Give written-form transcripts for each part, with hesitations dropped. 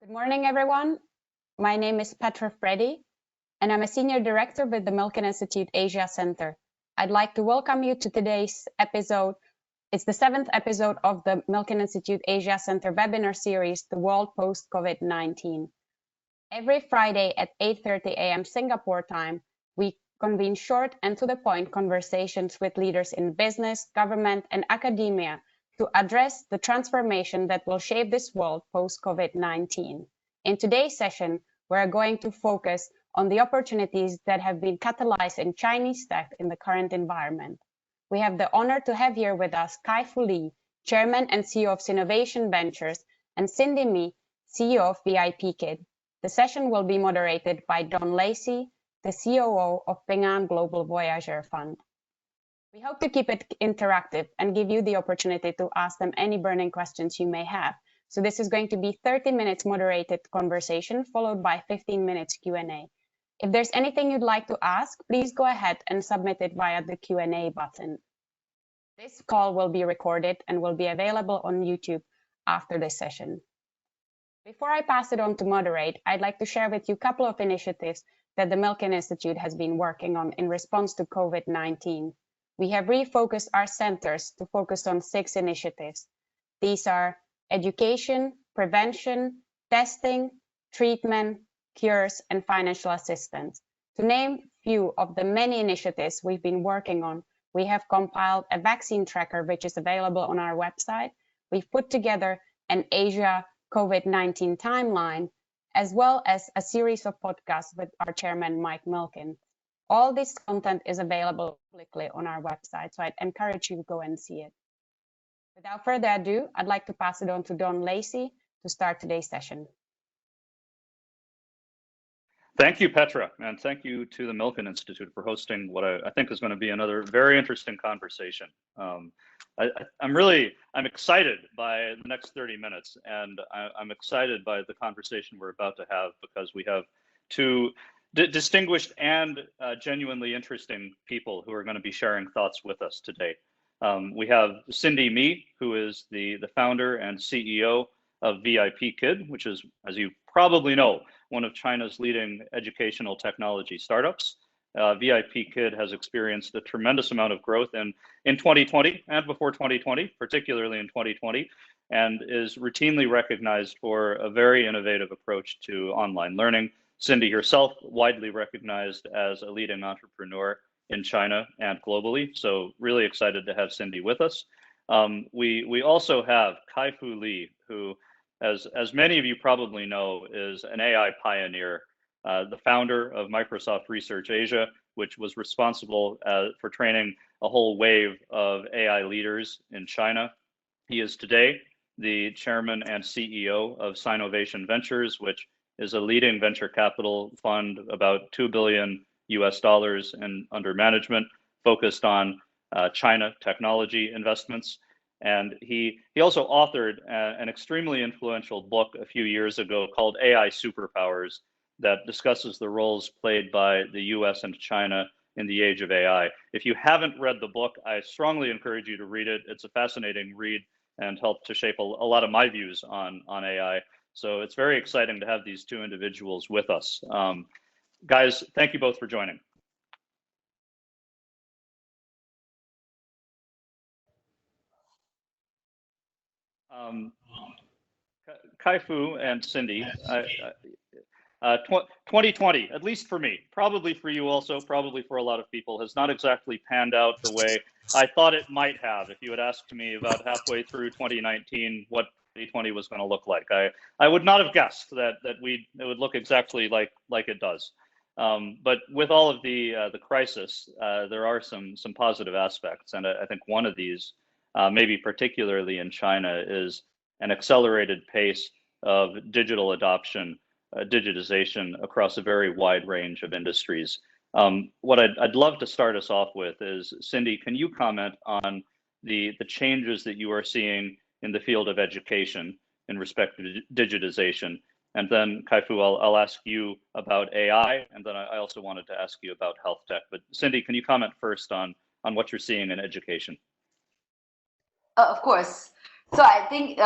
Good morning, everyone. My name is Petra Freddi, and I'm a Senior Director with the Milken Institute Asia Center. I'd like to welcome you to today's episode. It's the 7th episode of the Milken Institute Asia Center webinar series, The World Post-COVID-19. Every Friday at 8:30 a.m. Singapore time, we convene short and to-the-point conversations with leaders in business, government, and academia to address the transformation that will shape this world post-COVID-19. In today's session, we're going to focus on the opportunities that have been catalyzed in Chinese tech in the current environment. We have the honor to have here with us Kai-Fu Lee, Chairman and CEO of Sinovation Ventures, and Cindy Mi, CEO of VIPKid. The session will be moderated by Don Lacey, the COO of Ping An Global Voyager Fund. We hope to keep it interactive and give you the opportunity to ask them any burning questions you may have. So this is going to be 30 minutes moderated conversation followed by 15 minutes Q&A. If there's anything you'd like to ask, please go ahead and submit it via the Q&A button. This call will be recorded and will be available on YouTube after this session. Before I pass it on to moderate, I'd like to share with you a couple of initiatives that the Milken Institute has been working on in response to COVID-19. We have refocused our centers to focus on 6 initiatives. These are education, prevention, testing, treatment, cures, and financial assistance. To name few of the many initiatives we've been working on, we have compiled a vaccine tracker, which is available on our website. We've put together an Asia COVID-19 timeline, as well as a series of podcasts with our chairman, Mike Milken. All this content is available publicly on our website, so I'd encourage you to go and see it. Without further ado, I'd like to pass it on to Don Lacey to start today's session. Thank you, Petra, and thank you to the Milken Institute for hosting what I think is going to be another very interesting conversation. I'm excited by the next 30 minutes, and I'm excited by the conversation we're about to have because we have two distinguished and genuinely interesting people who are going to be sharing thoughts with us today. We have Cindy Mi, who is the founder and CEO of VIPKid, which is, as you probably know, one of China's leading educational technology startups. VIPKid has experienced a tremendous amount of growth in 2020 and before 2020, particularly in 2020, and is routinely recognized for a very innovative approach to online learning. Cindy herself, widely recognized as a leading entrepreneur in China and globally. So really excited to have Cindy with us. We also have Kai-Fu Lee, who, as many of you probably know, is an AI pioneer, the founder of Microsoft Research Asia, which was responsible for training a whole wave of AI leaders in China. He is today the chairman and CEO of Sinovation Ventures, which is a leading venture capital fund, about $2 billion and under management, focused on China technology investments. And he also authored an extremely influential book a few years ago called AI Superpowers that discusses the roles played by the US and China in the age of AI. If you haven't read the book, I strongly encourage you to read it. It's a fascinating read and helped to shape a lot of my views on AI. So it's very exciting to have these two individuals with us. Guys, thank you both for joining. Kai-Fu and Cindy, 2020, at least for me, probably for you also, probably for a lot of people, has not exactly panned out the way I thought it might have. If you had asked me about halfway through 2019 what 2020 was going to look like, I would not have guessed that it would look exactly like it does. But with all of the crisis, there are some positive aspects, and I think one of these, maybe particularly in China, is an accelerated pace of digital adoption, digitization across a very wide range of industries. What I'd love to start us off with is, Cindy, can you comment on the changes that you are seeing in the field of education in respect to digitization? And then Kai-Fu, I'll ask you about AI, and then I also wanted to ask you about health tech. But Cindy, can you comment first on what you're seeing in education? Of course. So I think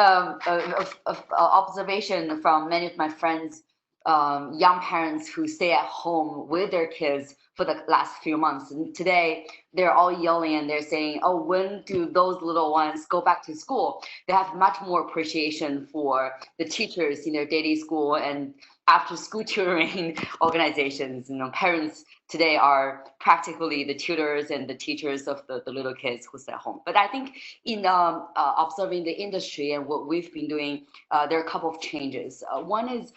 observation from many of my friends, young parents who stay at home with their kids for the last few months. And today they're all yelling and they're saying, "Oh, when do those little ones go back to school?" They have much more appreciation for the teachers in their daily school and after school tutoring organizations. Parents today are practically the tutors and the teachers of the little kids who stay at home. But I think in observing the industry and what we've been doing, there are a couple of changes. One is,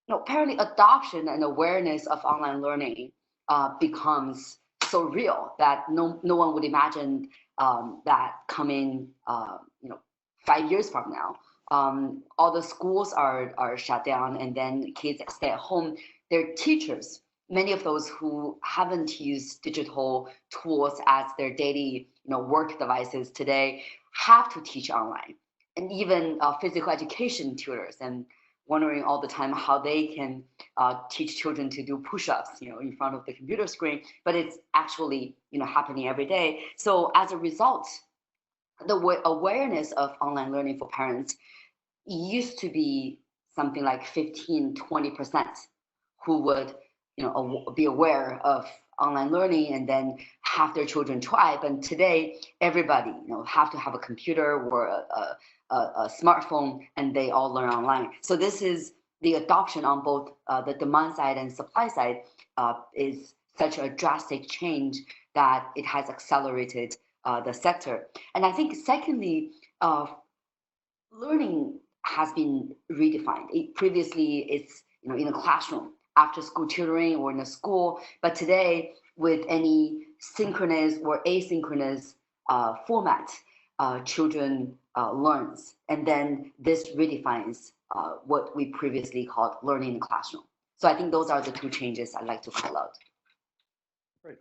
apparently adoption and awareness of online learning becomes so real that no one would imagine that coming 5 years from now. All the schools are shut down and then kids stay at home. Their teachers, many of those who haven't used digital tools as their daily work devices today, have to teach online. And even physical education tutors, and wondering all the time how they can teach children to do push-ups, in front of the computer screen, but it's actually, happening every day. So as a result, the awareness of online learning for parents used to be something like 15-20% who would be aware of online learning and then have their children try. But today everybody have to have a computer or a smartphone, and they all learn online. So this is the adoption on both the demand side and supply side is such a drastic change that it has accelerated the sector. And I think secondly, learning has been redefined. Previously, it's in a classroom, after school tutoring, or in a school. But today, with any synchronous or asynchronous format, children learns, and then this redefines what we previously called learning in the classroom. So I think those are the two changes I'd like to call out. Great.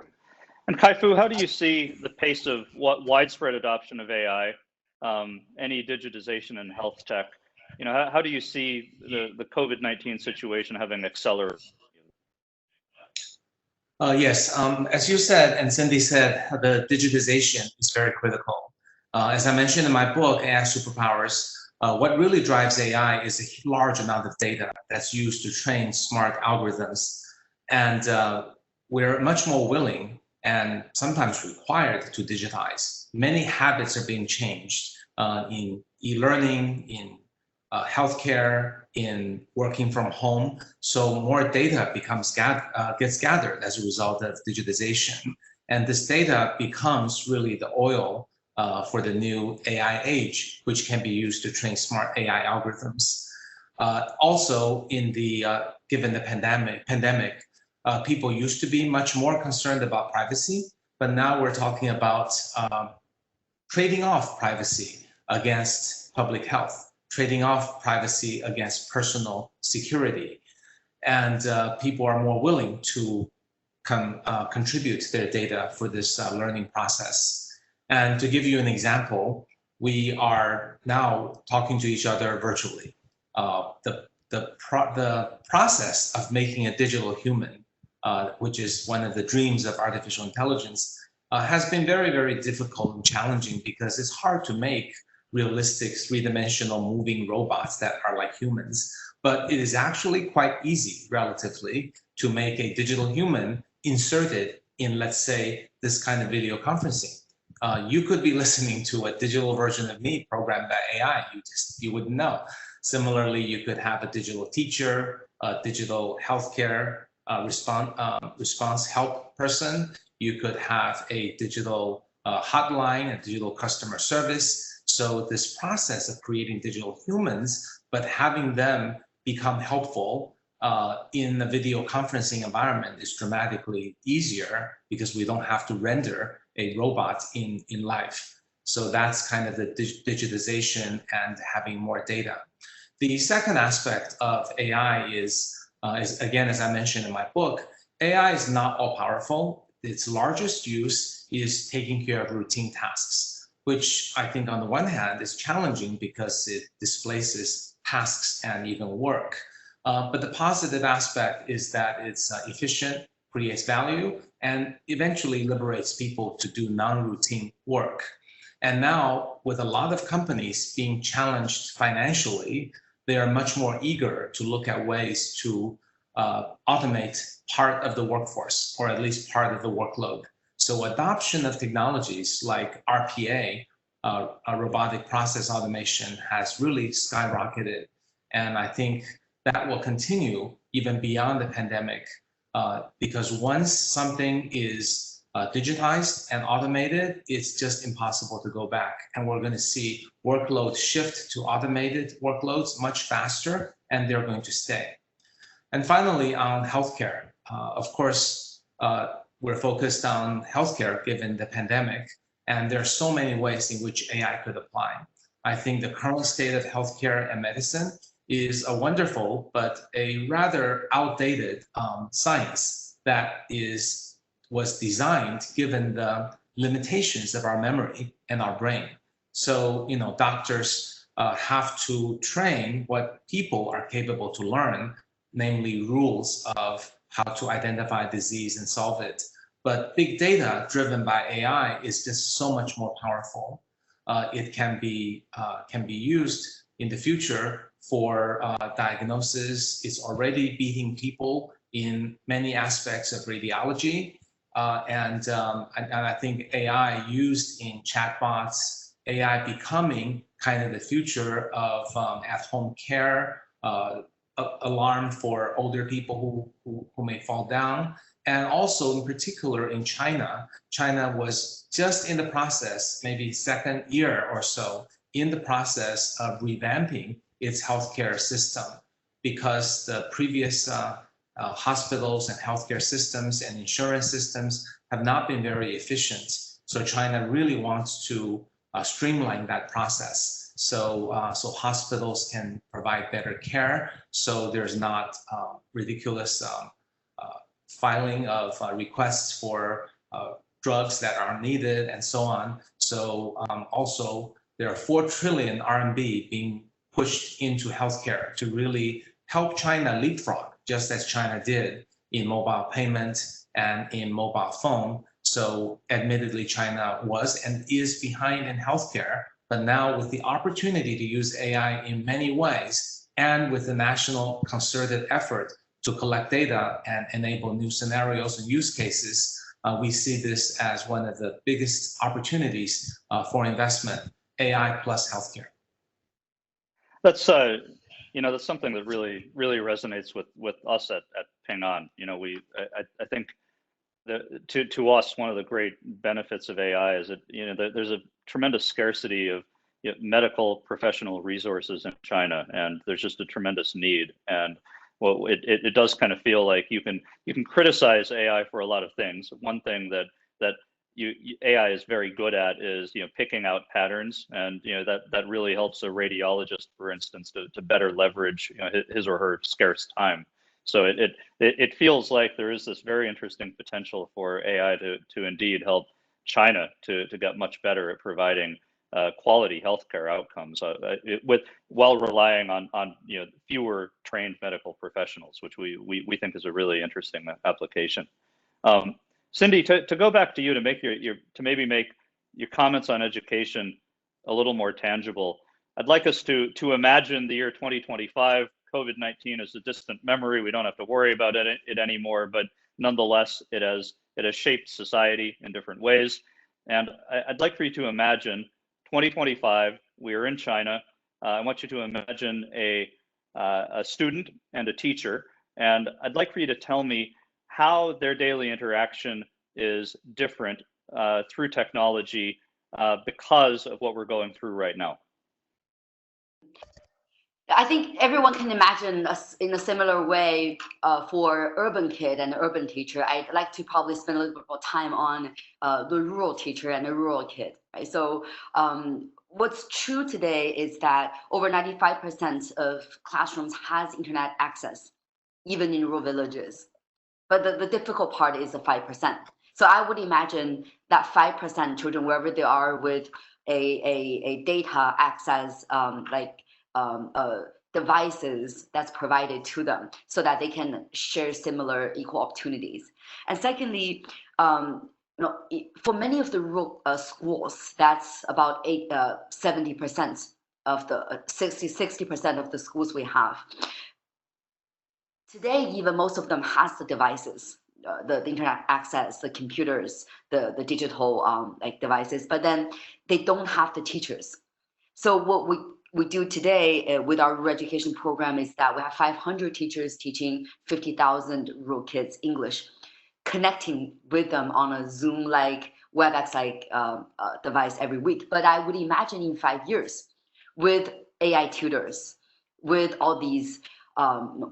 And Kai-Fu, how do you see the pace of widespread adoption of AI, any digitization in health tech? How do you see the COVID-19 situation having accelerated? Yes, as you said, and Cindy said, the digitization is very critical. As I mentioned in my book, AI Superpowers, what really drives AI is a large amount of data that's used to train smart algorithms. And we're much more willing and sometimes required to digitize. Many habits are being changed in e-learning, in healthcare, in working from home. So more data gets gathered as a result of digitization. And this data becomes really the oil for the new AI age, which can be used to train smart AI algorithms. Also, given the pandemic, people used to be much more concerned about privacy, but now we're talking about trading off privacy against public health, trading off privacy against personal security. And people are more willing to contribute their data for this learning process. And to give you an example, we are now talking to each other virtually. The process of making a digital human, which is one of the dreams of artificial intelligence, has been very, very difficult and challenging because it's hard to make realistic three-dimensional moving robots that are like humans. But it is actually quite easy, relatively, to make a digital human inserted in, let's say, this kind of video conferencing. You could be listening to a digital version of me programmed by AI. You wouldn't know. Similarly, you could have a digital teacher, a digital healthcare response help person. You could have a digital hotline, a digital customer service. So this process of creating digital humans, but having them become helpful in the video conferencing environment is dramatically easier because we don't have to render a robot in life. So that's kind of the digitization and having more data. The second aspect of AI is again, as I mentioned in my book, AI is not all powerful. Its largest use is taking care of routine tasks, which I think on the one hand is challenging because it displaces tasks and even work. But the positive aspect is that it's efficient, creates value, and eventually liberates people to do non-routine work. And now, with a lot of companies being challenged financially, they are much more eager to look at ways to automate part of the workforce, or at least part of the workload. So adoption of technologies like RPA, robotic process automation, has really skyrocketed. And I think that will continue even beyond the pandemic, because once something is digitized and automated, it's just impossible to go back. And we're going to see workloads shift to automated workloads much faster, and they're going to stay. And finally, on healthcare, of course, we're focused on healthcare given the pandemic, and there are so many ways in which AI could apply. I think the current state of healthcare and medicine is a wonderful but a rather outdated science that was designed given the limitations of our memory and our brain. So, doctors have to train what people are capable to learn, namely rules of how to identify disease and solve it. But big data driven by AI is just so much more powerful. It can be used in the future for diagnosis. It's already beating people in many aspects of radiology. And I think AI used in chatbots, AI becoming kind of the future of at-home care, alarm for older people who may fall down. And also in particular in China, China was just in the process, maybe second year or so, in the process of revamping its healthcare system, because the previous hospitals and healthcare systems and insurance systems have not been very efficient. So China really wants to streamline that process. So hospitals can provide better care. So there's not ridiculous filing of requests for drugs that are needed and so on. So also there are 4 trillion RMB being pushed into healthcare to really help China leapfrog, just as China did in mobile payment and in mobile phone. So admittedly, China was and is behind in healthcare, but now with the opportunity to use AI in many ways, and with the national concerted effort to collect data and enable new scenarios and use cases, we see this as one of the biggest opportunities for investment, AI plus healthcare. That's that's something that really resonates with us at Ping An. I think that to us, one of the great benefits of AI is that there's a tremendous scarcity of medical professional resources in China, and there's just a tremendous need. And well, it does kind of feel like you can criticize AI for a lot of things. One thing that AI is very good at is picking out patterns, and that really helps a radiologist, for instance, to better leverage his or her scarce time. So it feels like there is this very interesting potential for AI to indeed help China to get much better at providing quality healthcare outcomes, while relying on fewer trained medical professionals, which we think is a really interesting application. Cindy, to go back to you to make maybe make your comments on education a little more tangible, I'd like us to imagine the year 2025. COVID-19 is a distant memory. We don't have to worry about it anymore, but nonetheless, it has shaped society in different ways. And I'd like for you to imagine 2025. We are in China. I want you to imagine a student and a teacher, and I'd like for you to tell me how their daily interaction is different through technology because of what we're going through right now. I think everyone can imagine us in a similar way for urban kid and urban teacher. I'd like to probably spend a little bit more time on the rural teacher and the rural kid. Right? So what's true today is that over 95% of classrooms has internet access, even in rural villages. But the difficult part is the 5%. So I would imagine that 5% children, wherever they are, with a data access devices that's provided to them, so that they can share similar equal opportunities. And secondly, for many of the rural schools, that's about 70% of the 60% of the schools we have. Today, even most of them has the devices, the internet access, the computers, the digital like devices, but then they don't have the teachers. So what we do today with our rural education program is that we have 500 teachers teaching 50,000 rural kids English, connecting with them on a Zoom-like, WebEx-like device every week. But I would imagine in 5 years, with AI tutors, with all these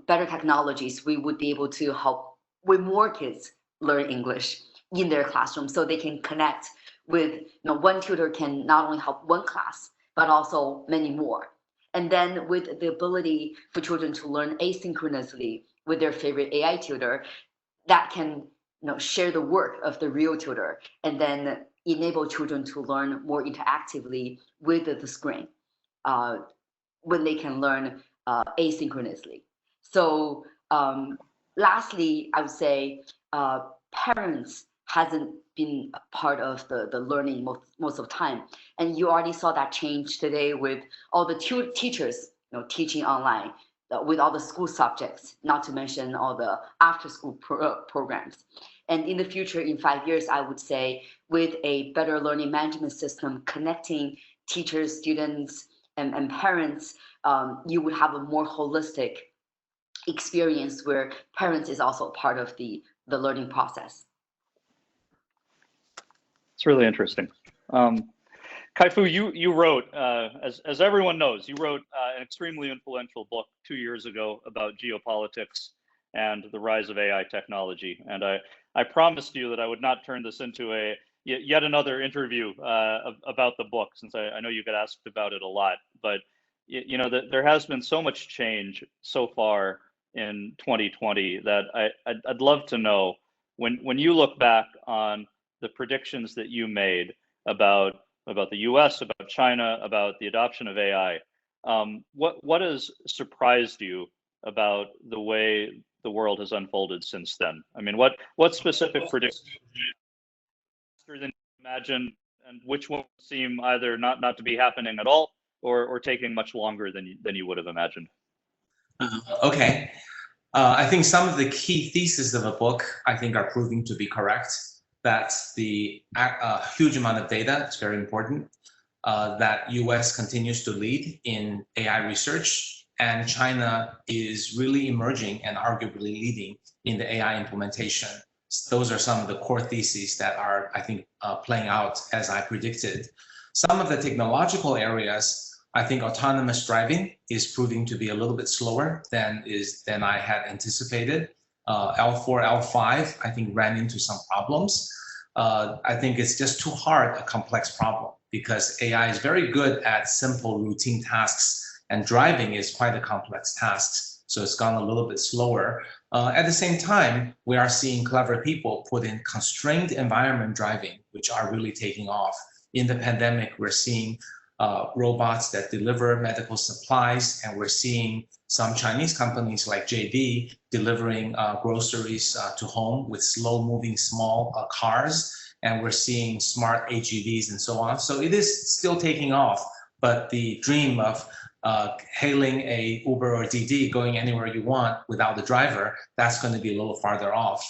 better technologies, we would be able to help with more kids learn English in their classroom, so they can connect with, one tutor can not only help one class, but also many more. And then with the ability for children to learn asynchronously with their favorite AI tutor, that can share the work of the real tutor, and then enable children to learn more interactively with the screen when they can learn asynchronously. So lastly, I would say parents hasn't been part of the learning most of the time. And you already saw that change today with all the teachers teaching online, with all the school subjects, not to mention all the after-school programs. And in the future, in 5 years, I would say with a better learning management system connecting teachers, students, and parents, you would have a more holistic experience where parents is also part of the learning process. It's really interesting. Kai-Fu, you wrote, as everyone knows, you wrote an extremely influential book 2 years ago about geopolitics and the rise of AI technology. And I promised you that I would not turn this into yet another interview about the book, since I know you get asked about it a lot. But there has been so much change so far in 2020 that I'd love to know, when you look back on the predictions that you made about the US, about China, about the adoption of AI, what has surprised you about the way the world has unfolded since then? I mean, what specific predictions faster than you imagined, and which ones seem either not to be happening at all, or taking much longer than you would have imagined? Okay. I think some of the key theses of the book, I think, are proving to be correct. That the huge amount of data is very important, that US continues to lead in AI research, and China is really emerging and arguably leading in the AI implementation. Those are some of the core theses that are, I think, playing out as I predicted. Some of the technological areas, I think autonomous driving is proving to be a little bit slower than I had anticipated. L4, L5, I think, ran into some problems. I think it's just too hard a complex problem, because AI is very good at simple routine tasks, and driving is quite a complex task. So it's gone a little bit slower. At the same time, we are seeing clever people put in constrained environment driving, which are really taking off. In the pandemic, we're seeing robots that deliver medical supplies, and we're seeing some Chinese companies like JD delivering groceries to home with slow-moving small cars, and we're seeing smart AGVs and so on. So it is still taking off, but the dream of hailing a Uber or DD, going anywhere you want without the driver, that's going to be a little farther off.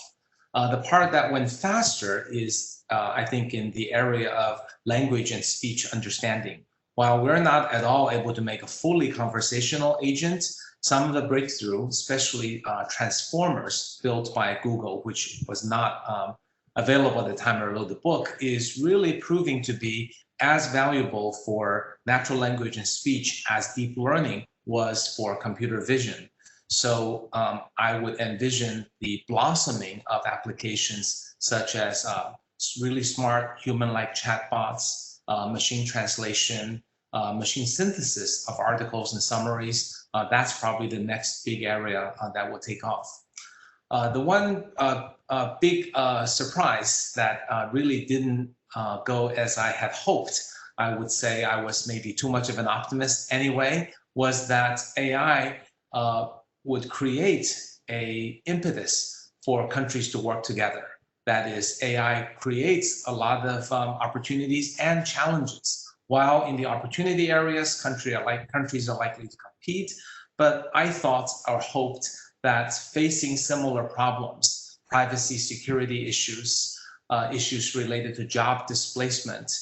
The part that went faster is, I think, in the area of language and speech understanding. While we're not at all able to make a fully conversational agent, some of the breakthrough, especially transformers built by Google, which was not available at the time I wrote the book, is really proving to be as valuable for natural language and speech as deep learning was for computer vision. So I would envision the blossoming of applications such as really smart human-like chatbots, machine translation, machine synthesis of articles and summaries. That's probably the next big area that will take off. The one big surprise that really didn't go as I had hoped, I would say I was maybe too much of an optimist anyway, was that AI would create an impetus for countries to work together. That is, AI creates a lot of opportunities and challenges. While in the opportunity areas, countries are likely to compete, but I thought or hoped that facing similar problems, privacy, security issues, issues related to job displacement,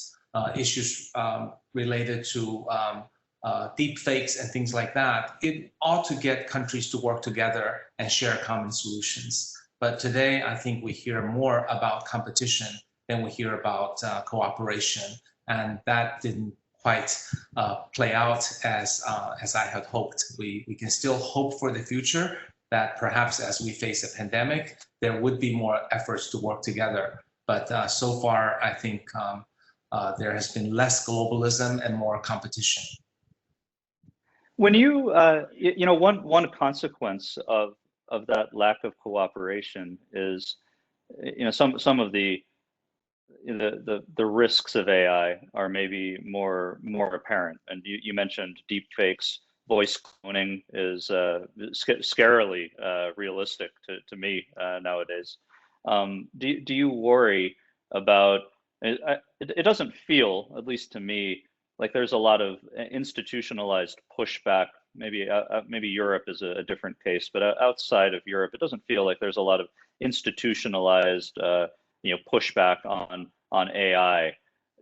issues related to deep fakes and things like that, it ought to get countries to work together and share common solutions. But today, I think we hear more about competition than we hear about cooperation, and that didn't quite play out as I had hoped. We can still hope for the future that perhaps as we face a pandemic, there would be more efforts to work together. But so far, I think there has been less globalism and more competition. When you, one consequence of that lack of cooperation is, some of the risks of AI are maybe more apparent. And you mentioned deep fakes. Voice cloning is scarily realistic to me nowadays. Do you worry about it? It doesn't feel, at least to me, like there's a lot of institutionalized pushback. Maybe Europe is a different case, but outside of Europe, it doesn't feel like there's a lot of institutionalized pushback on AI.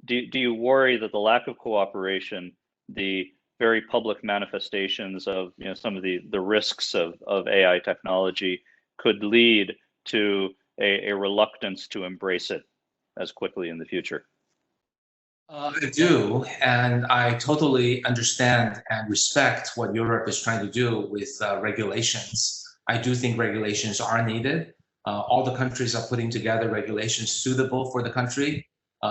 Do you worry that the lack of cooperation, the very public manifestations of some of the risks of AI technology could lead to a reluctance to embrace it as quickly in the future? I do, and I totally understand and respect what Europe is trying to do with regulations. I do think regulations are needed. All the countries are putting together regulations suitable for the country,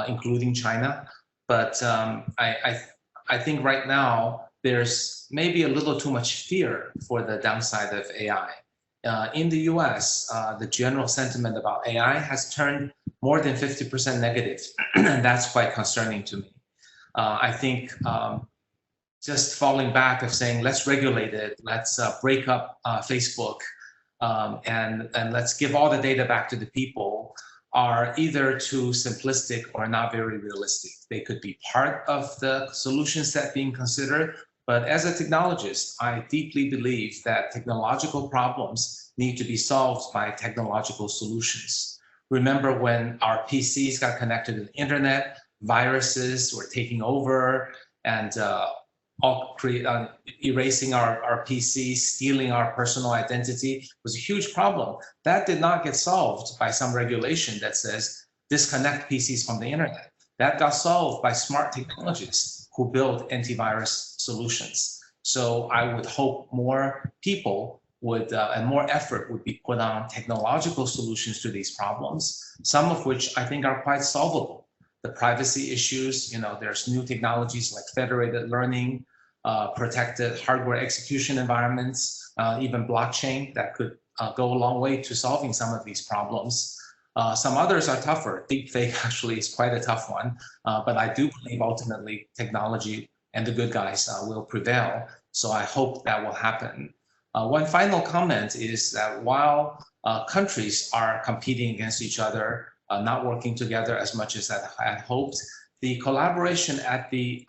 including China. But I think right now there's maybe a little too much fear for the downside of AI. In the US, the general sentiment about AI has turned more than 50% negative, and that's quite concerning to me. I think just falling back of saying, let's regulate it, let's break up Facebook, and let's give all the data back to the people, are either too simplistic or not very realistic. They could be part of the solution set being considered, but as a technologist, I deeply believe that technological problems need to be solved by technological solutions. Remember when our PCs got connected to the internet, viruses were taking over and erasing our PCs, stealing our personal identity was a huge problem. That did not get solved by some regulation that says disconnect PCs from the internet. That got solved by smart technologists who build antivirus solutions. So I would hope more people would and more effort would be put on technological solutions to these problems, some of which I think are quite solvable. The privacy issues, there's new technologies like federated learning, protected hardware execution environments, even blockchain that could go a long way to solving some of these problems. Some others are tougher. Deepfake actually is quite a tough one, but I do believe ultimately technology and the good guys will prevail. So I hope that will happen. One final comment is that while countries are competing against each other, not working together as much as I had hoped, the collaboration at the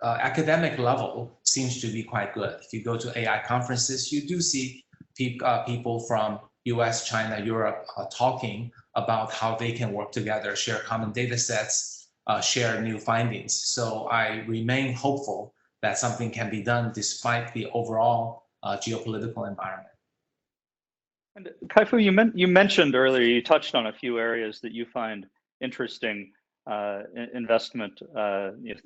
academic level seems to be quite good. If you go to AI conferences, you do see people from US, China, Europe talking about how they can work together, share common data sets, share new findings. So I remain hopeful that something can be done despite the overall geopolitical environment. And Kai-Fu, you mentioned earlier, you touched on a few areas that you find interesting investment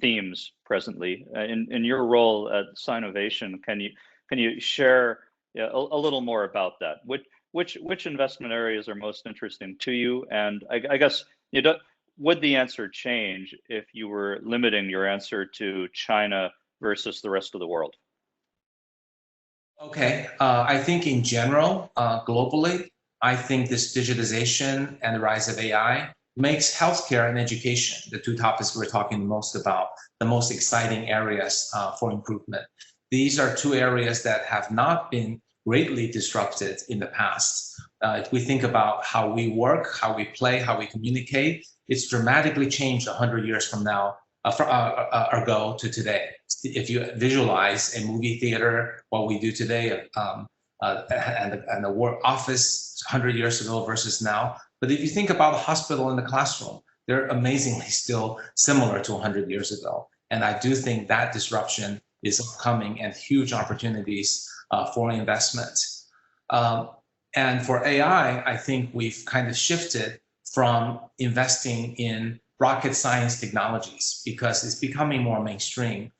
themes presently. In your role at Sinovation, can you share a little more about that? Which investment areas are most interesting to you? And I guess would the answer change if you were limiting your answer to China versus the rest of the world? Okay, I think in general, globally, I think this digitization and the rise of AI makes healthcare and education, the two topics we're talking most about, the most exciting areas for improvement. These are two areas that have not been greatly disrupted in the past, If we think about how we work, how we play, how we communicate, it's dramatically changed 100 years from now, ago to today. If you visualize a movie theater, what we do today, and the work office 100 years ago versus now. But if you think about the hospital and the classroom, they're amazingly still similar to 100 years ago. And I do think that disruption is coming and huge opportunities for investment. And for AI, I think we've kind of shifted from investing in rocket science technologies because it's becoming more mainstream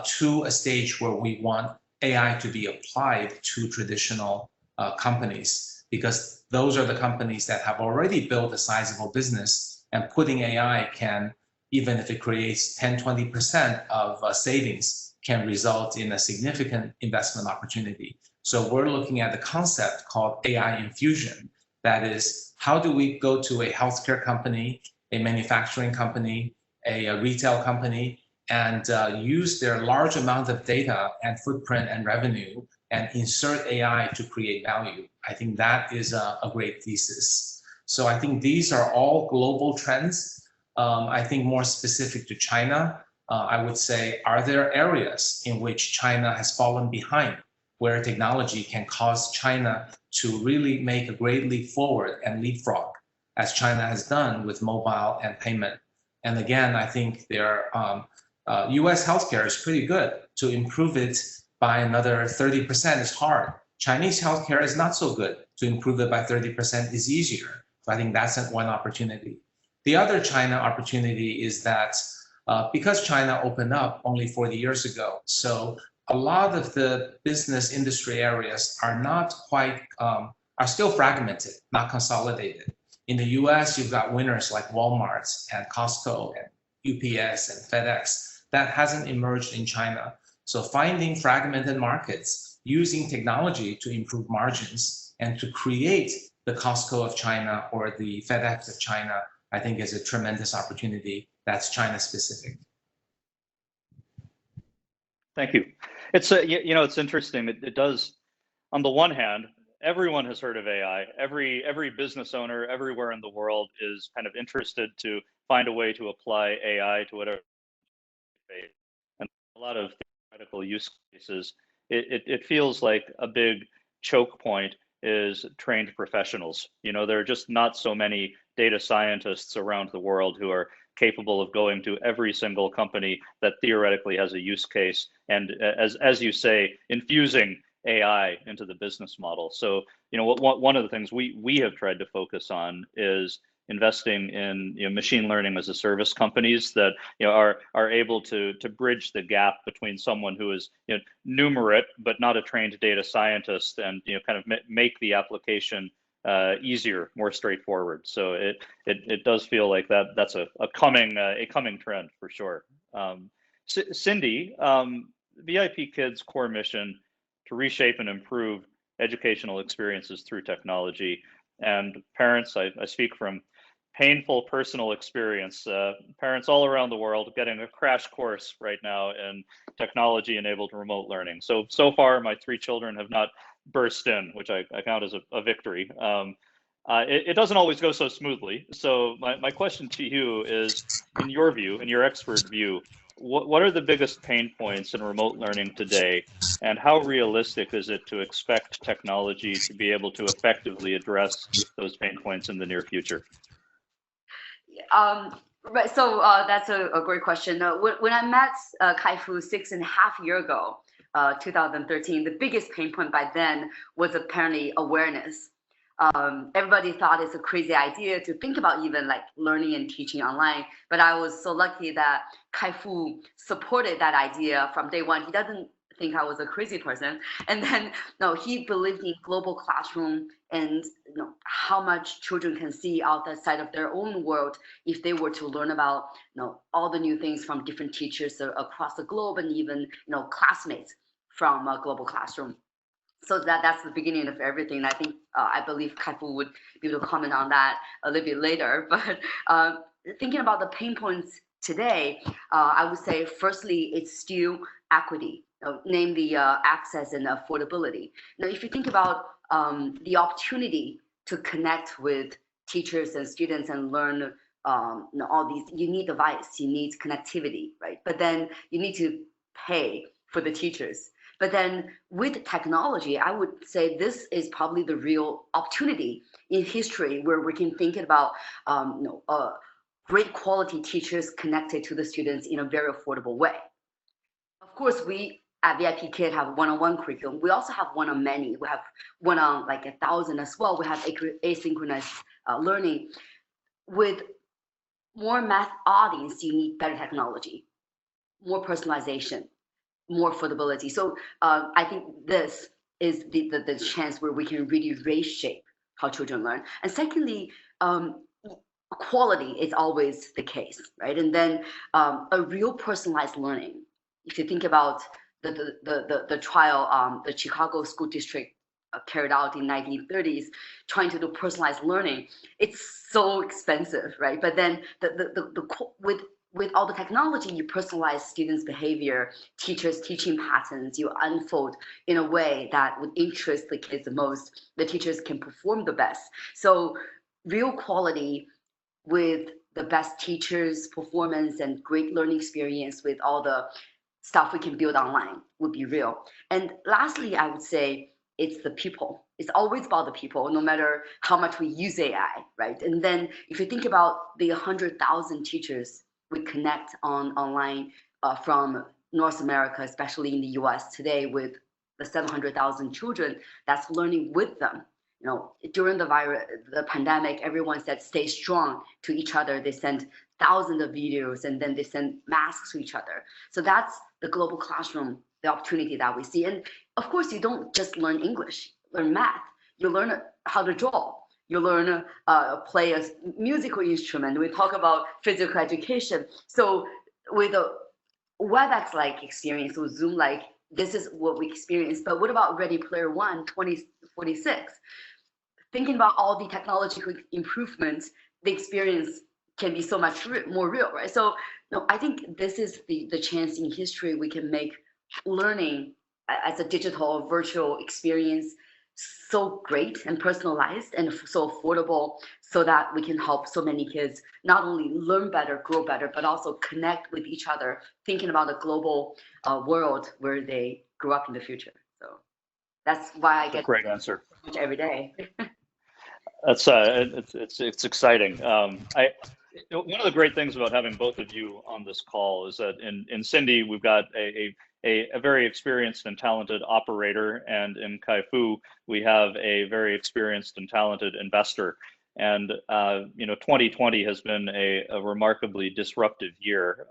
to a stage where we want AI to be applied to traditional companies, because those are the companies that have already built a sizable business, and putting AI can, even if it creates 10, 20% of savings, can result in a significant investment opportunity. So we're looking at the concept called AI infusion. That is, how do we go to a healthcare company, a manufacturing company, a retail company, and use their large amount of data and footprint and revenue and insert AI to create value? I think that is a great thesis. So I think these are all global trends. I think more specific to China, I would say, are there areas in which China has fallen behind, where technology can cause China to really make a great leap forward and leapfrog, as China has done with mobile and payment? And again, I think US healthcare is pretty good. To improve it by another 30% is hard. Chinese healthcare is not so good. To improve it by 30% is easier. So I think that's one opportunity. The other China opportunity is that because China opened up only 40 years ago, so a lot of the business industry areas are not quite, are still fragmented, not consolidated. In the US, you've got winners like Walmart and Costco and UPS and FedEx. That hasn't emerged in China. So finding fragmented markets, using technology to improve margins and to create the Costco of China or the FedEx of China, I think is a tremendous opportunity that's China specific. Thank you. It's it's interesting. It does, on the one hand, everyone has heard of AI. Every business owner everywhere in the world is kind of interested to find a way to apply AI to whatever, and a lot of theoretical use cases. It feels like a big choke point is trained professionals. There are just not so many data scientists around the world who are capable of going to every single company that theoretically has a use case, and as you say, infusing AI into the business model. So one of the things we have tried to focus on is investing in machine learning as a service companies that are able to bridge the gap between someone who is numerate but not a trained data scientist, and kind of make the application easier, more straightforward. So it does feel like that's a coming trend for sure. Cindy, VIP Kids' core mission to reshape and improve educational experiences through technology. And parents, I speak from painful personal experience. Parents all around the world getting a crash course right now in technology-enabled remote learning. So far, my 3 children have not burst in, which I count as a victory. It doesn't always go so smoothly. So my question to you is, in your view, in your expert view, what are the biggest pain points in remote learning today, and how realistic is it to expect technology to be able to effectively address those pain points in the near future? Right. So that's a great question. When I met Kai-Fu 6.5 years ago, 2013, the biggest pain point by then was apparently awareness. Everybody thought it's a crazy idea to think about even like learning and teaching online. But I was so lucky that Kai-Fu supported that idea from day one. He doesn't think I was a crazy person. And then he believed in global classroom and how much children can see outside of their own world if they were to learn about all the new things from different teachers across the globe, and even classmates from a global classroom. So that's the beginning of everything. I think I believe Kai-Fu would be able to comment on that a little bit later. But thinking about the pain points today, I would say firstly it's still equity, namely access and affordability. Now, if you think about the opportunity to connect with teachers and students and learn all these. You need device, you need connectivity, right? But then you need to pay for the teachers. But then with technology, I would say this is probably the real opportunity in history where we can think about great quality teachers connected to the students in a very affordable way. Of course, we at VIP Kid have one-on-one curriculum. We also have one-on-many. We have one-on like 1,000 as well. We have asynchronous learning. With more math audience, you need better technology, more personalization, more affordability. So I think this is the chance where we can really reshape how children learn. And secondly, quality is always the case, right? And then a real personalized learning. If you think about the trial the Chicago School District carried out in 1930s, trying to do personalized learning, it's so expensive, right? But then with all the technology, you personalize students' behavior, teachers' teaching patterns, you unfold in a way that would interest the kids the most, the teachers can perform the best. So real quality with the best teachers' performance and great learning experience with all the stuff we can build online would be real. And lastly, I would say it's the people. It's always about the people, no matter how much we use AI, right? And then if you think about the 100,000 teachers we connect online from North America, especially in the US today, with the 700,000 children that's learning with them. You know, during the pandemic, everyone said stay strong to each other. They sent thousands of videos and then they send masks to each other. So that's the global classroom, the opportunity that we see. And of course, you don't just learn English, learn math. You learn how to draw. You learn play a musical instrument. We talk about physical education. So with a WebEx-like experience or Zoom-like, this is what we experience. But what about Ready Player One 2046? Thinking about all the technological improvements, the experience can be so much more real, right? So I think this is the chance in history we can make learning as a digital virtual experience so great and personalized and so affordable, so that we can help so many kids not only learn better, grow better, but also connect with each other, thinking about a global world where they grow up in the future. So that's why I get a great answer every day. That's it's exciting. One of the great things about having both of you on this call is that in Cindy we've got a very experienced and talented operator, and in Kai-Fu we have a very experienced and talented investor. And 2020 has been a remarkably disruptive year.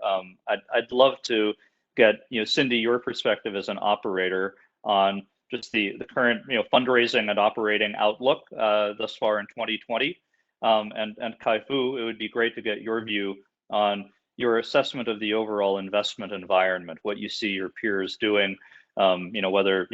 I'd love to get Cindy, your perspective as an operator on just the current fundraising and operating outlook thus far in 2020. And Kai-Fu, it would be great to get your view on your assessment of the overall investment environment, what you see your peers doing, whether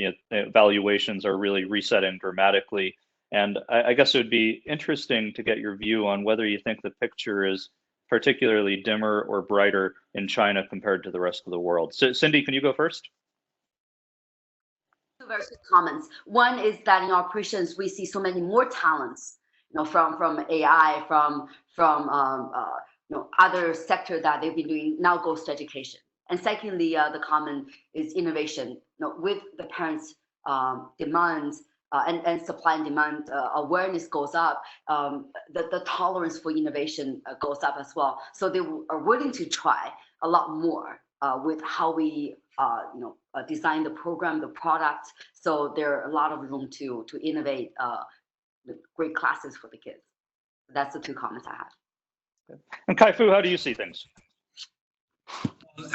valuations are really resetting dramatically. And I guess it would be interesting to get your view on whether you think the picture is particularly dimmer or brighter in China compared to the rest of the world. So, Cindy, can you go first? Two very quick comments. One is that in operations, we see so many more talents, from AI, from other sector that they've been doing now goes to education. And secondly, the comment is innovation. With the parents' demands and supply and demand awareness goes up, the tolerance for innovation goes up as well. So they are willing to try a lot more with how we design the program, the product. So there are a lot of room to innovate the great classes for the kids. That's the two comments I have. And Kai-Fu, how do you see things?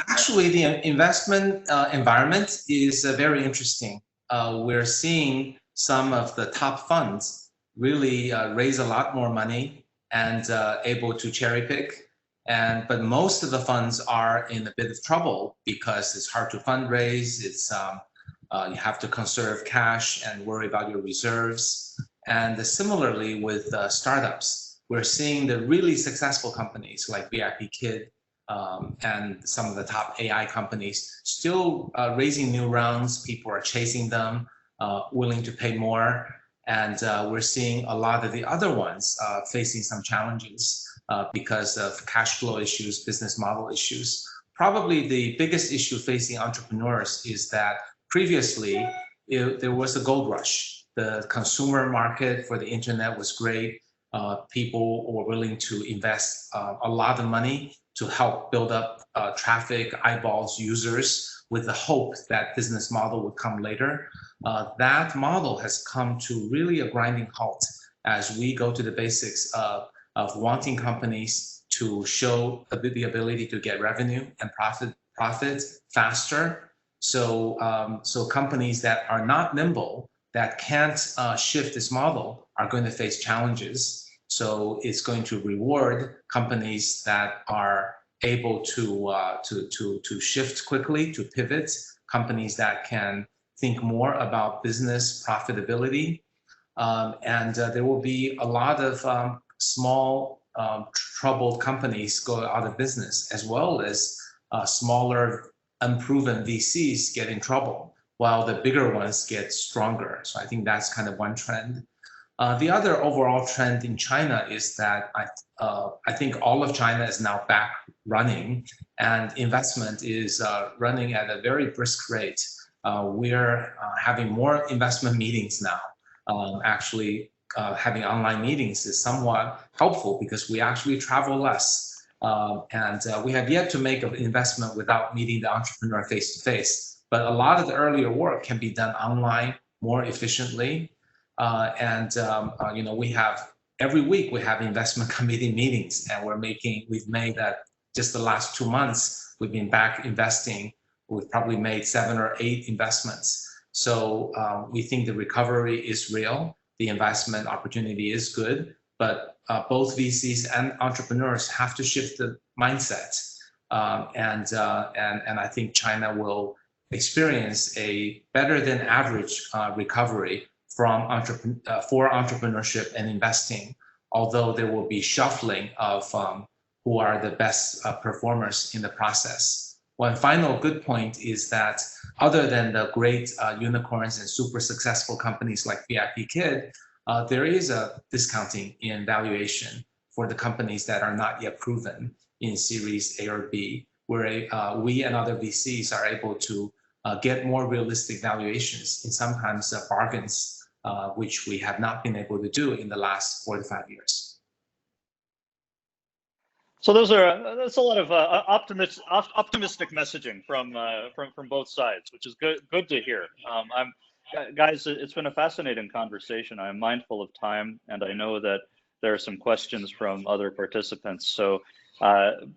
Actually, the investment environment is very interesting. We're seeing some of the top funds really raise a lot more money and able to cherry pick. But most of the funds are in a bit of trouble because it's hard to fundraise. It's you have to conserve cash and worry about your reserves. And similarly with startups, we're seeing the really successful companies like VIP Kid and some of the top AI companies still raising new rounds. People are chasing them, willing to pay more. And we're seeing a lot of the other ones facing some challenges because of cash flow issues, business model issues. Probably the biggest issue facing entrepreneurs is that previously there was a gold rush. The consumer market for the internet was great. People were willing to invest a lot of money to help build up traffic, eyeballs, users, with the hope that business model would come later. That model has come to really a grinding halt as we go to the basics of wanting companies to show the ability to get revenue and profit faster. So companies that are not nimble, that can't shift this model, are going to face challenges. So it's going to reward companies that are able to shift quickly, to pivot, companies that can think more about business profitability. And there will be a lot of small troubled companies go out of business, as well as smaller unproven VCs get in trouble, while the bigger ones get stronger. So I think that's kind of one trend. The other overall trend in China is that I think all of China is now back running, and investment is running at a very brisk rate. We're having more investment meetings now. Actually, having online meetings is somewhat helpful because we actually travel less. And we have yet to make an investment without meeting the entrepreneur face to face. But a lot of the earlier work can be done online more efficiently. You know, we have every week we have investment committee meetings, and we've made that just the last 2 months. We've been back investing. We've probably made 7 or 8 investments. So we think the recovery is real. The investment opportunity is good, but both VCs and entrepreneurs have to shift the mindset. And I think China will experience a better than average recovery for entrepreneurship and investing, although there will be shuffling of who are the best performers in the process. One final good point is that other than the great unicorns and super successful companies like VIP Kid, there is a discounting in valuation for the companies that are not yet proven in Series A or B, where we and other VCs are able to get more realistic valuations, and sometimes bargains, which we have not been able to do in the last 4 to 5 years. So that's a lot of optimistic messaging from both sides, which is good to hear. Guys, it's been a fascinating conversation. I'm mindful of time, and I know that there are some questions from other participants. So,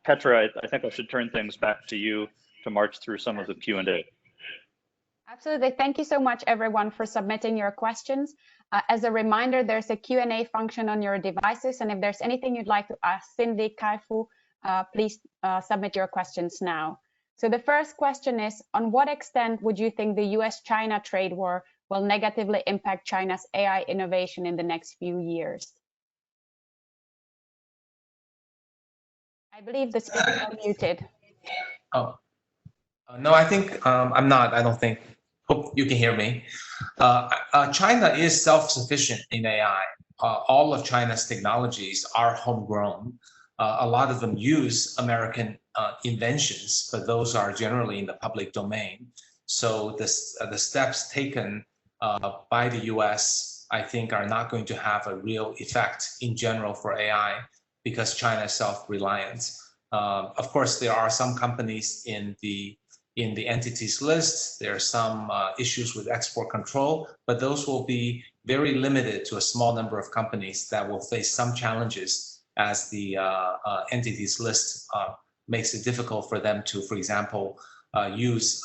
Petra, I think I should turn things back to you to march through some of the Q&A. Absolutely. Thank you so much, everyone, for submitting your questions. As a reminder, there's a Q&A function on your devices, and if there's anything you'd like to ask Cindy, Kai-Fu, please submit your questions now. So the first question is, on what extent would you think the US-China trade war will negatively impact China's AI innovation in the next few years? I believe the speakers are muted. Oh, no, I think I'm not. I don't think. Hope you can hear me. China is self-sufficient in AI. All of China's technologies are homegrown. A lot of them use American inventions, but those are generally in the public domain. So the steps taken by the US, I think, are not going to have a real effect in general for AI because China is self-reliant. Of course, there are some companies in the entities list. There are some issues with export control, but those will be very limited to a small number of companies that will face some challenges as the entities list makes it difficult for them to, for example, use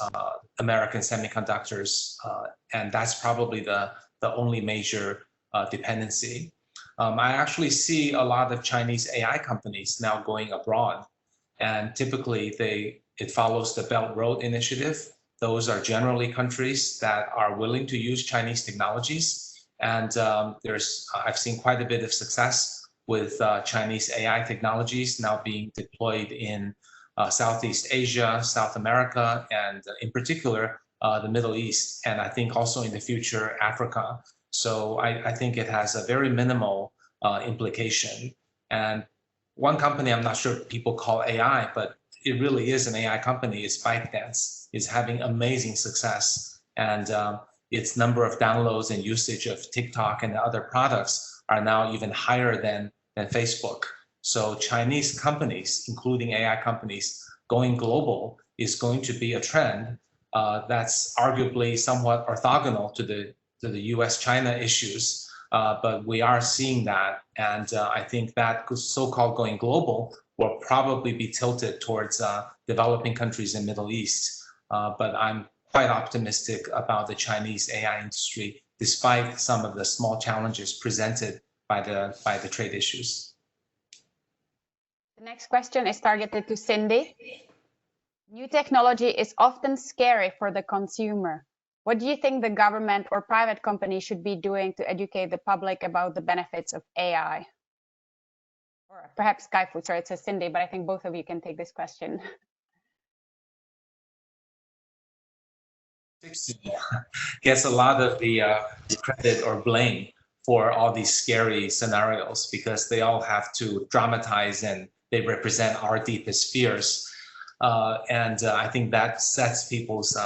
American semiconductors, and that's probably the only major dependency. I actually see a lot of Chinese AI companies now going abroad, and typically it follows the Belt and Road Initiative. Those are generally countries that are willing to use Chinese technologies, and I've seen quite a bit of success with Chinese AI technologies now being deployed in Southeast Asia, South America, and in particular, the Middle East, and I think also in the future, Africa. So I think it has a very minimal implication. And one company I'm not sure people call AI, but it really is an AI company, is ByteDance. It's having amazing success. And its number of downloads and usage of TikTok and other products are now even higher than Facebook. So Chinese companies, including AI companies, going global is going to be a trend that's arguably somewhat orthogonal to the US-China issues, but we are seeing that, and I think that so-called going global will probably be tilted towards developing countries in Middle East. But I'm quite optimistic about the Chinese AI industry, despite some of the small challenges presented by the trade issues. The next question is targeted to Cindy. New technology is often scary for the consumer. What do you think the government or private company should be doing to educate the public about the benefits of AI? Or perhaps Kai-Fu, sorry, it says Cindy, but I think both of you can take this question. Gets a lot of the credit or blame for all these scary scenarios because they all have to dramatize and they represent our deepest fears. And I think that sets people's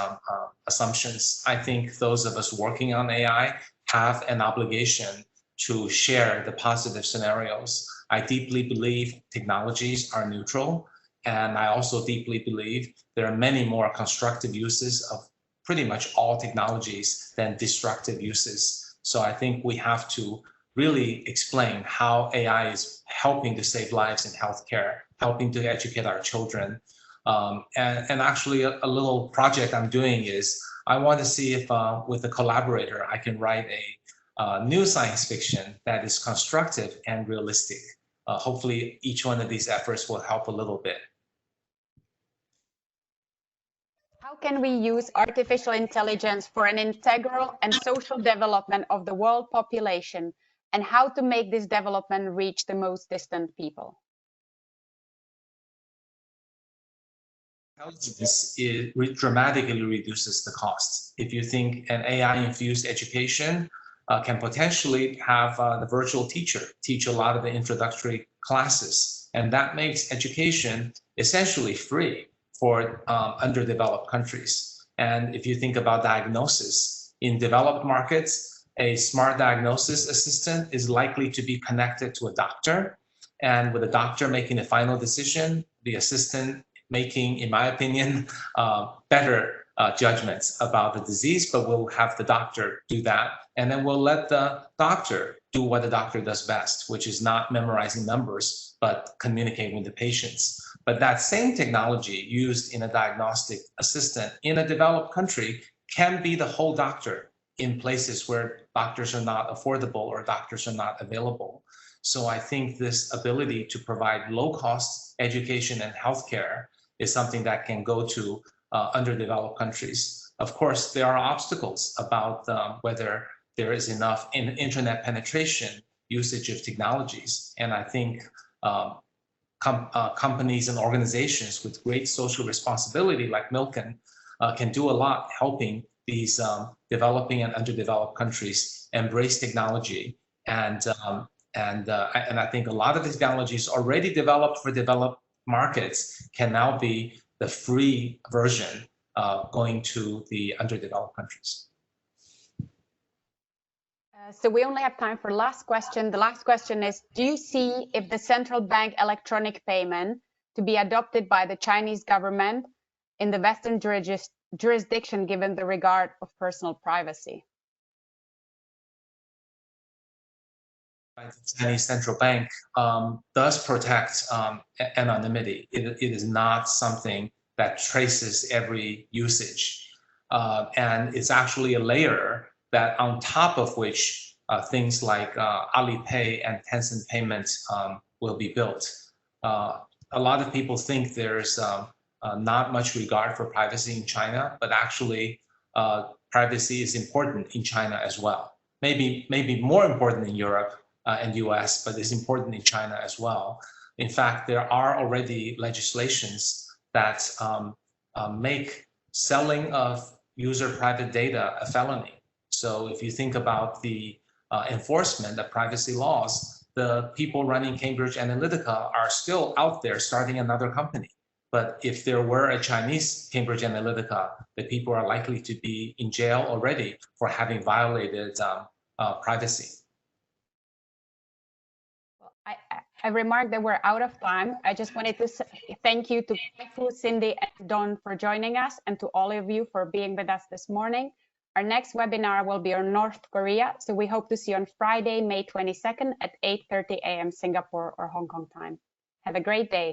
assumptions. I think those of us working on AI have an obligation to share the positive scenarios. I deeply believe technologies are neutral, and I also deeply believe there are many more constructive uses of pretty much all technologies than destructive uses. So I think we have to really explain how AI is helping to save lives in healthcare, helping to educate our children. And actually a little project I'm doing is I want to see if with a collaborator I can write a new science fiction that is constructive and realistic. Hopefully each one of these efforts will help a little bit. How can we use artificial intelligence for an integral and social development of the world population, and how to make this development reach the most distant people? Intelligence dramatically reduces the cost. If you think an AI-infused education can potentially have the virtual teacher teach a lot of the introductory classes, and that makes education essentially free for underdeveloped countries. And if you think about diagnosis, in developed markets, a smart diagnosis assistant is likely to be connected to a doctor, and with a doctor making the final decision, the assistant making, in my opinion, better judgments about the disease, but we'll have the doctor do that. And then we'll let the doctor do what the doctor does best, which is not memorizing numbers, but communicating with the patients. But that same technology used in a diagnostic assistant in a developed country can be the whole doctor in places where doctors are not affordable or doctors are not available. So I think this ability to provide low-cost education and healthcare is something that can go to underdeveloped countries. Of course, there are obstacles about whether there is enough internet penetration, usage of technologies. And I think companies and organizations with great social responsibility like Milken can do a lot helping these developing and underdeveloped countries embrace technology. And I think a lot of the technologies already developed for developed markets can now be the free version going to the underdeveloped countries. So we only have time for last question. The last question is, do you see if the central bank electronic payment to be adopted by the Chinese government in the Western jurisdiction given the regard of personal privacy? The Chinese central bank does protect anonymity. It is not something that traces every usage. And it's actually a layer that on top of which things like Alipay and Tencent payments will be built. A lot of people think there's not much regard for privacy in China, but actually privacy is important in China as well. Maybe more important in Europe and US, but it's important in China as well. In fact, there are already legislations that make selling of user private data a felony. So if you think about the enforcement of privacy laws, the people running Cambridge Analytica are still out there starting another company. But if there were a Chinese Cambridge Analytica, the people are likely to be in jail already for having violated privacy. I remarked that we're out of time. I just wanted to thank you to Fu, Cindy, and Don for joining us, and to all of you for being with us this morning. Our next webinar will be on North Korea, so we hope to see you on Friday, May 22nd at 8:30 a.m. Singapore or Hong Kong time. Have a great day.